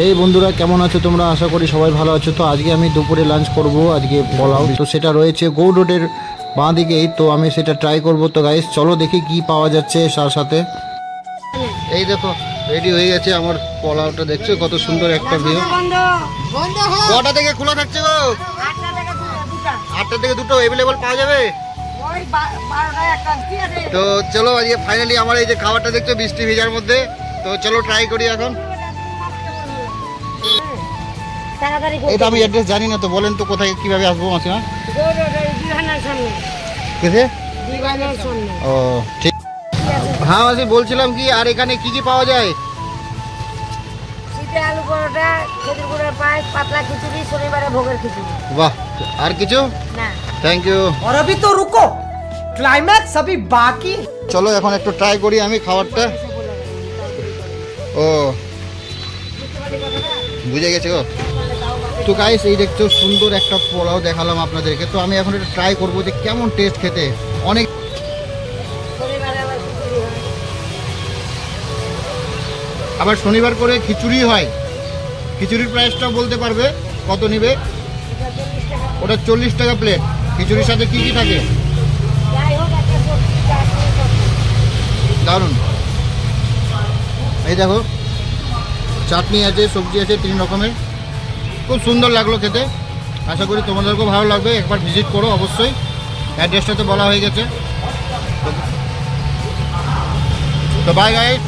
এই বন্ধুরা কেমন আছো তোমরা? আশা করি সবাই ভালো আছো। তো আজকে আমি দুপুরে লাঞ্চ করব আজকে পোলাও। তো সেটা রয়েছে গৌ রোডের বাঁ দিকেই, তো আমি সেটা ট্রাই করব। তো গাইস চলো দেখি কি পাওয়া যাচ্ছে তার সাথে। এই দেখো রেডি হয়ে গেছে আমার পোলাওটা, দেখছো কত সুন্দর একটা ভিউ। কটা থেকে খোলা থাকছে গো? 8টা থেকে 2টো অ্যাভেলেবল পাওয়া যাবে। তো চলো আজকে ফাইনালি আমার এই যে খাবারটা দেখছো বৃষ্টি ভেজার মধ্যে, তো চলো ট্রাই করি এখন। এটা আমি অ্যাড্রেস জানি না, তো বলেন তো কোথায় কিভাবে আসবো মাসিমা? ও ঠিক। হ্যাঁ মাসি বলছিলাম কি, আর এখানে কি কি পাওয়া যায়? আলু পরোটা, খেজুর গুড়ের পায়েস, পাতলা খিচুড়ি, শনিবারে ভোগের খিচুড়ি। বাহ, আর কিছু না। Thank you. और अभी तो रुको, क्लाइमैक्स अभी बाकी। চলো এখন একটু ট্রাই করি আমি খাবারটা। ও বুঝে গেছে গো। তো গাইস এই দেখছো সুন্দর একটা পোলাও দেখালাম আপনাদেরকে, তো আমি এখন এটা ট্রাই করবো যে কেমন টেস্ট খেতে। অনেক আবার শনিবার করে খিচুড়ি হয়, খিচুড়ির প্রাইসটাও বলতে পারবে কত নেবে? ওটা 40 টাকা প্লেট। খিচুড়ির সাথে কি কি থাকে? দারুন। এই দেখো চাটনি আছে, সবজি আছে, 3 রকমের। খুব সুন্দর লাগলো খেতে। আশা করি তোমাদেরকেও ভালো লাগবে, একবার ভিজিট করো অবশ্যই। অ্যাড্রেসটা তো বলা হয়ে গেছে। তো বাই গাইস।